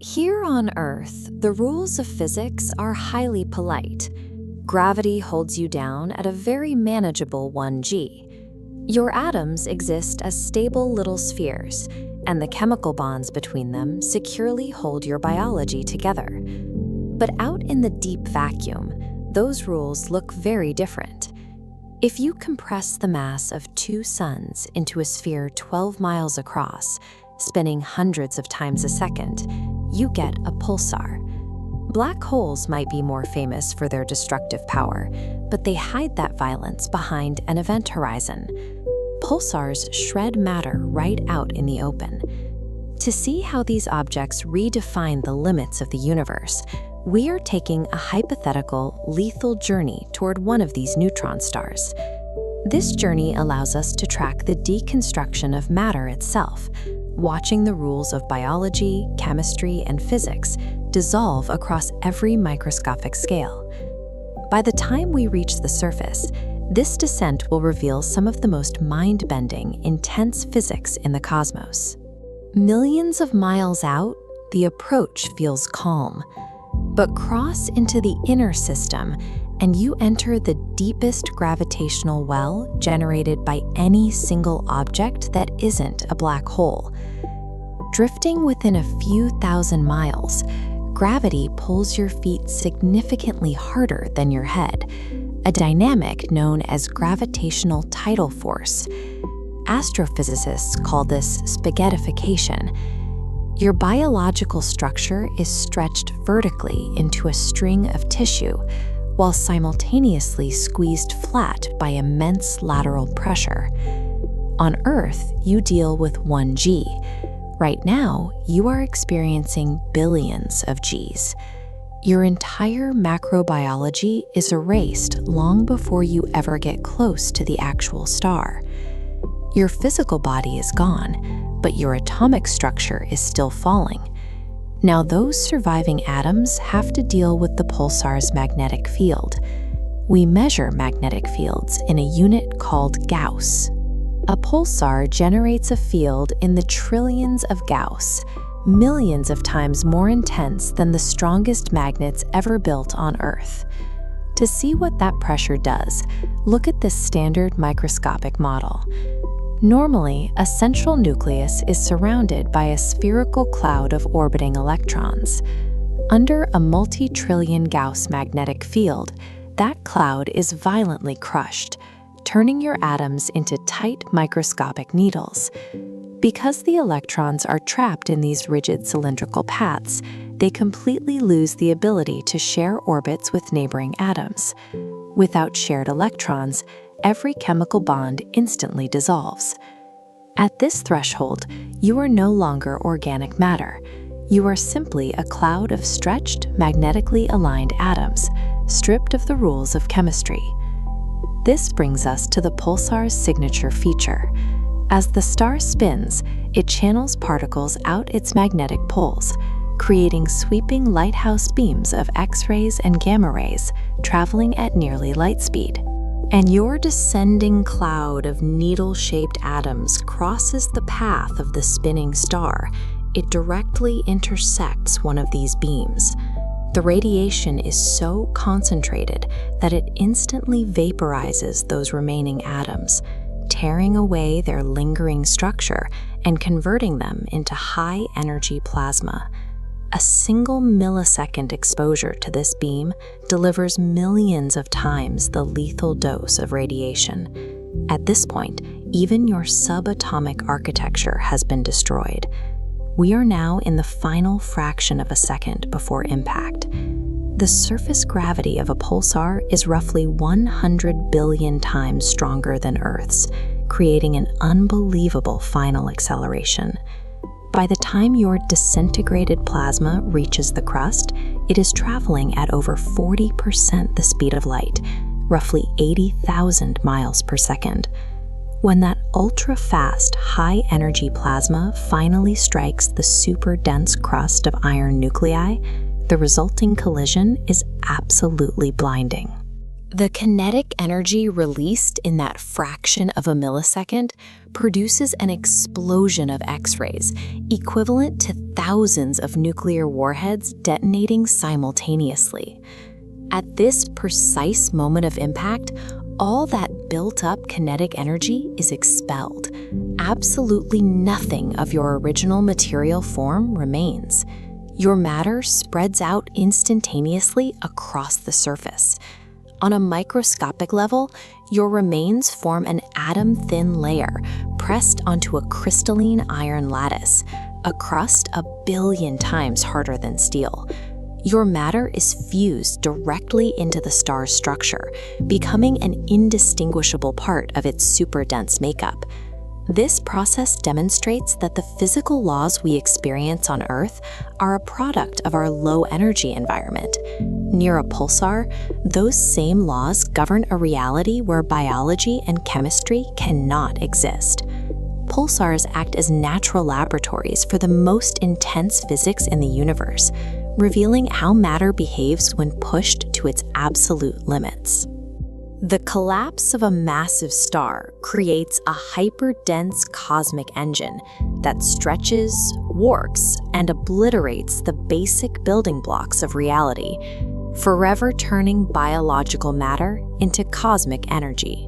Here on Earth, the rules of physics are highly polite. Gravity holds you down at a very manageable 1g. Your atoms exist as stable little spheres, and the chemical bonds between them securely hold your biology together. But out in the deep vacuum, those rules look very different. If you compress the mass of two suns into a sphere 12 miles across, spinning hundreds of times a second, you get a pulsar. Black holes might be more famous for their destructive power, but they hide that violence behind an event horizon. Pulsars shred matter right out in the open. To see how these objects redefine the limits of the universe, we are taking a hypothetical, lethal journey toward one of these neutron stars. This journey allows us to track the deconstruction of matter itself, watching the rules of biology, chemistry, and physics dissolve across every microscopic scale. By the time we reach the surface, this descent will reveal some of the most mind-bending, intense physics in the cosmos. Millions of miles out, the approach feels calm. But cross into the inner system, and you enter the deepest gravitational well generated by any single object that isn't a black hole. Drifting within a few thousand miles, gravity pulls your feet significantly harder than your head, a dynamic known as gravitational tidal force. Astrophysicists call this spaghettification. Your biological structure is stretched vertically into a string of tissue, while simultaneously squeezed flat by immense lateral pressure. On Earth, you deal with 1g. Right now, you are experiencing billions of g's. Your entire macrobiology is erased long before you ever get close to the actual star. Your physical body is gone, but your atomic structure is still falling. Now those surviving atoms have to deal with the pulsar's magnetic field. We measure magnetic fields in a unit called Gauss. A pulsar generates a field in the trillions of Gauss, millions of times more intense than the strongest magnets ever built on Earth. To see what that pressure does, look at this standard microscopic model. Normally, a central nucleus is surrounded by a spherical cloud of orbiting electrons. Under a multi-trillion-Gauss magnetic field, that cloud is violently crushed, turning your atoms into tight microscopic needles. Because the electrons are trapped in these rigid cylindrical paths, they completely lose the ability to share orbits with neighboring atoms. Without shared electrons, every chemical bond instantly dissolves. At this threshold, you are no longer organic matter. You are simply a cloud of stretched, magnetically aligned atoms, stripped of the rules of chemistry. This brings us to the pulsar's signature feature. As the star spins, it channels particles out its magnetic poles, creating sweeping lighthouse beams of X-rays and gamma rays traveling at nearly light speed. And your descending cloud of needle-shaped atoms crosses the path of the spinning star. It directly intersects one of these beams. The radiation is so concentrated that it instantly vaporizes those remaining atoms, tearing away their lingering structure and converting them into high-energy plasma. A single millisecond exposure to this beam delivers millions of times the lethal dose of radiation. At this point, even your subatomic architecture has been destroyed. We are now in the final fraction of a second before impact. The surface gravity of a pulsar is roughly 100 billion times stronger than Earth's, creating an unbelievable final acceleration. By the time your disintegrated plasma reaches the crust, it is traveling at over 40% the speed of light, roughly 80,000 miles per second. When that ultra-fast, high-energy plasma finally strikes the super-dense crust of iron nuclei, the resulting collision is absolutely blinding. The kinetic energy released in that fraction of a millisecond produces an explosion of X-rays, equivalent to thousands of nuclear warheads detonating simultaneously. At this precise moment of impact, all that built-up kinetic energy is expelled. Absolutely nothing of your original material form remains. Your matter spreads out instantaneously across the surface. On a microscopic level, your remains form an atom-thin layer pressed onto a crystalline iron lattice, a crust 1 billion times harder than steel. Your matter is fused directly into the star's structure, becoming an indistinguishable part of its super-dense makeup. This process demonstrates that the physical laws we experience on Earth are a product of our low-energy environment. Near a pulsar, those same laws govern a reality where biology and chemistry cannot exist. Pulsars act as natural laboratories for the most intense physics in the universe, revealing how matter behaves when pushed to its absolute limits. The collapse of a massive star creates a hyper-dense cosmic engine that stretches, warps, and obliterates the basic building blocks of reality, forever turning biological matter into cosmic energy.